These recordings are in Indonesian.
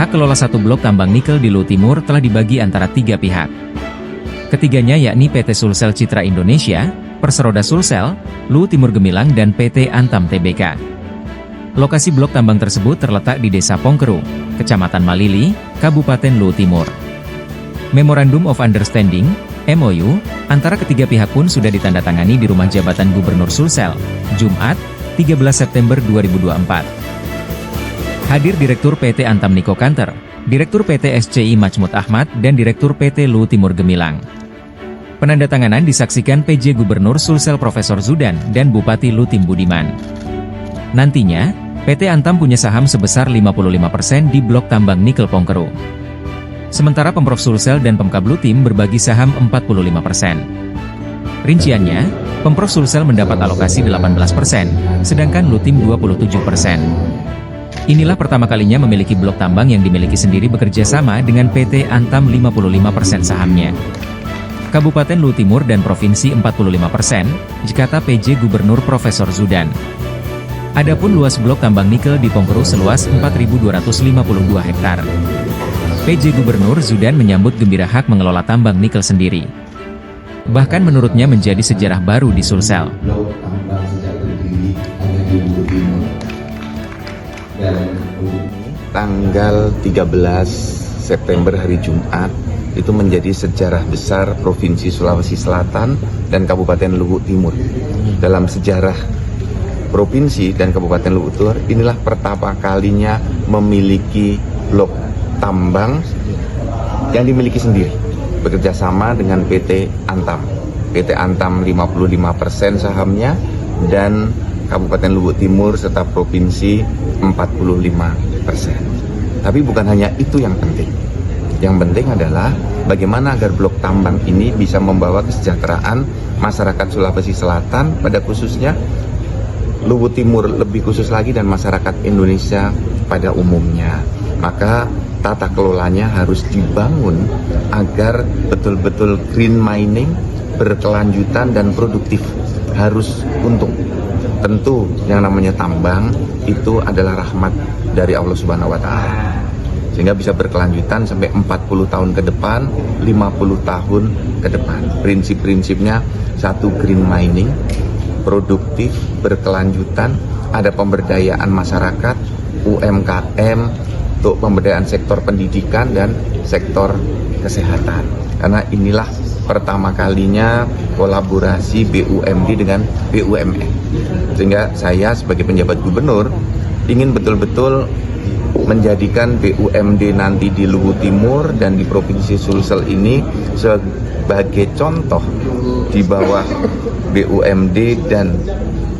Hak kelola satu blok tambang nikel di Luwu Timur telah dibagi antara 3 pihak. Ketiganya yakni PT Sulsel Citra Indonesia, Perseroda Sulsel, Luwu Timur Gemilang dan PT Antam Tbk. Lokasi blok tambang tersebut terletak di Desa Pongkeru, Kecamatan Malili, Kabupaten Luwu Timur. Memorandum of Understanding, MOU, antara ketiga pihak pun sudah ditandatangani di Rumah Jabatan Gubernur Sulsel, Jumat, 13 September 2024. Hadir Direktur PT Antam Niko Kanter, Direktur PT SCI Majmud Ahmad dan Direktur PT Luwu Timur Gemilang. Penandatanganan disaksikan PJ Gubernur Sulsel Profesor Zudan dan Bupati Luwu Tim Budiman. Nantinya, PT Antam punya saham sebesar 55% di blok tambang nikel Pongkeru. Sementara Pemprov Sulsel dan Pemkab Luwu Tim berbagi saham 45%. Rinciannya, Pemprov Sulsel mendapat alokasi 18%, sedangkan Luwu Tim 27%. Inilah pertama kalinya memiliki blok tambang yang dimiliki sendiri bekerja sama dengan PT Antam 55% sahamnya. Kabupaten Luwu Timur dan Provinsi 45%, jikata PJ Gubernur Profesor Zudan. Adapun luas blok tambang nikel di Pongkeru seluas 4.252 hektar. PJ Gubernur Zudan menyambut gembira hak mengelola tambang nikel sendiri. Bahkan menurutnya menjadi sejarah baru di Sulsel. Tanggal 13 September hari Jumat itu menjadi sejarah besar Provinsi Sulawesi Selatan dan Kabupaten Luwu Timur. Dalam sejarah Provinsi dan Kabupaten Luwu Timur, inilah pertama kalinya memiliki blok tambang yang dimiliki sendiri, bekerja sama dengan PT Antam. PT Antam 55% sahamnya dan Kabupaten Luwu Timur serta Provinsi 45%. Tapi bukan hanya itu yang penting. Yang penting adalah bagaimana agar blok tambang ini bisa membawa kesejahteraan masyarakat Sulawesi Selatan, pada khususnya Luwu Timur lebih khusus lagi, dan masyarakat Indonesia pada umumnya. Maka tata kelolanya harus dibangun agar betul-betul green mining, berkelanjutan dan produktif, harus untung. Tentu yang namanya tambang itu adalah rahmat dari Allah Subhanahu wa Ta'ala, sehingga bisa berkelanjutan sampai 40 tahun ke depan, 50 tahun ke depan. Prinsip-prinsipnya satu, green mining, produktif, berkelanjutan, ada pemberdayaan masyarakat, UMKM, untuk pemberdayaan sektor pendidikan dan sektor kesehatan. Karena inilah pertama kalinya kolaborasi BUMD dengan BUMN. Sehingga saya sebagai penjabat gubernur ingin betul-betul menjadikan BUMD nanti di Luwu Timur dan di Provinsi Sulsel ini sebagai contoh di bawah BUMD dan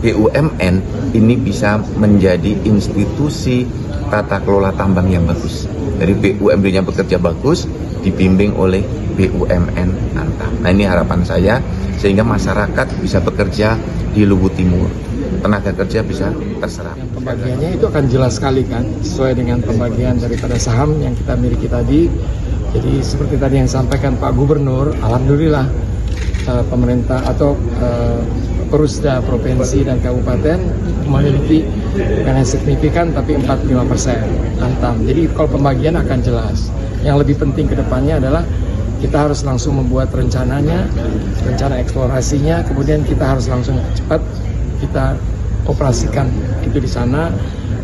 BUMN ini bisa menjadi institusi tata kelola tambang yang bagus. Dari BUMD-nya bekerja bagus, dibimbing oleh BUMN Antam. Nah, ini harapan saya, sehingga masyarakat bisa bekerja di Luwu Timur, tenaga kerja bisa terserap. Pembagiannya itu akan jelas sekali kan, sesuai dengan pembagian daripada saham yang kita miliki tadi. Jadi seperti tadi yang disampaikan Pak Gubernur, alhamdulillah pemerintah atau Perusda Provinsi dan Kabupaten memiliki bukan yang signifikan tapi 45% Antam. Jadi kalau pembagian akan jelas. Yang lebih penting ke depannya adalah kita harus langsung membuat rencananya, rencana eksplorasinya, kemudian kita harus langsung cepat kita operasikan itu di sana.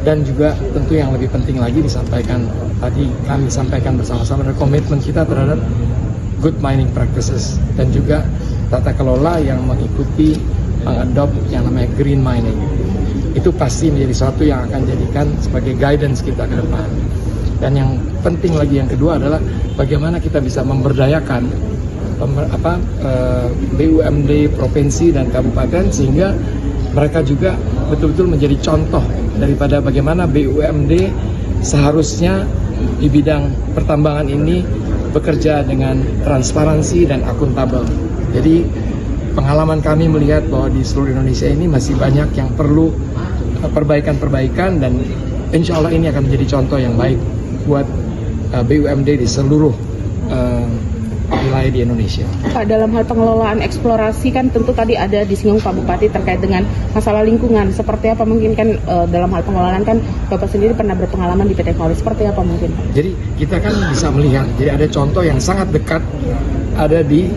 Dan juga tentu yang lebih penting lagi disampaikan tadi, kami sampaikan bersama-sama dari komitmen kita terhadap good mining practices dan juga tata kelola yang mengikuti mengadop yang namanya green mining. Itu pasti menjadi sesuatu yang akan jadikan sebagai guidance kita ke depan. Dan yang penting lagi yang kedua adalah bagaimana kita bisa memberdayakan BUMD provinsi dan kabupaten sehingga mereka juga betul-betul menjadi contoh daripada bagaimana BUMD seharusnya di bidang pertambangan ini bekerja dengan transparansi dan akuntabel. Jadi pengalaman kami melihat bahwa di seluruh Indonesia ini masih banyak yang perlu perbaikan-perbaikan, dan insya Allah ini akan menjadi contoh yang baik buat BUMD di seluruh wilayah di Indonesia. Pak, dalam hal pengelolaan eksplorasi kan tentu tadi ada disinggung Pak Bupati terkait dengan masalah lingkungan. Seperti apa mungkin kan dalam hal pengelolaan kan Bapak sendiri pernah berpengalaman di PT Valle. Seperti apa mungkin Pak? Jadi kita kan bisa melihat, jadi ada contoh yang sangat dekat ada di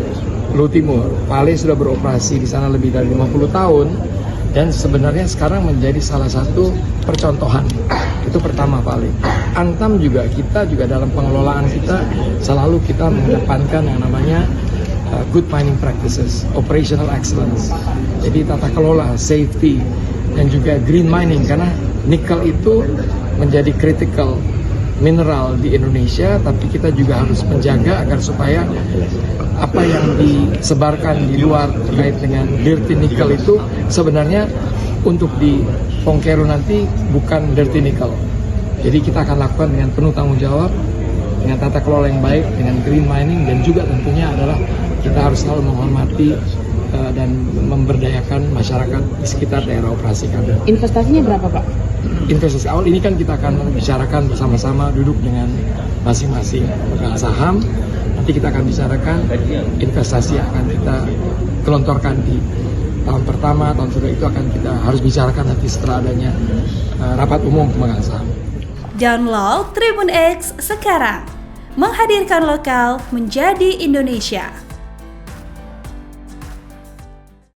Luhut Timur. Valle sudah beroperasi di sana lebih dari 50 tahun dan sebenarnya sekarang menjadi salah satu percontohan. Itu pertama Valle. Antam juga, kita juga dalam pengelolaan kita selalu kita mengedepankan yang namanya good mining practices, operational excellence. Jadi tata kelola, safety, dan juga green mining, karena nikel itu menjadi critical mineral di Indonesia, tapi kita juga harus menjaga agar supaya apa yang disebarkan di luar terkait dengan dirty nickel itu sebenarnya untuk di Pongkeru nanti bukan dirty nickel. Jadi kita akan lakukan dengan penuh tanggung jawab, dengan tata kelola yang baik, dengan green mining, dan juga tentunya adalah kita harus selalu menghormati dan memberdayakan masyarakat di sekitar daerah operasi kami. Investasinya berapa Pak? Investasi awal ini kan kita akan bicarakan bersama-sama, duduk dengan masing-masing pemegang saham. Nanti kita akan bicarakan investasi yang akan kita gelontorkan di tahun pertama, tahun kedua itu akan kita harus bicarakan nanti setelah adanya rapat umum pemegang saham. Download Tribun X sekarang, menghadirkan lokal menjadi Indonesia.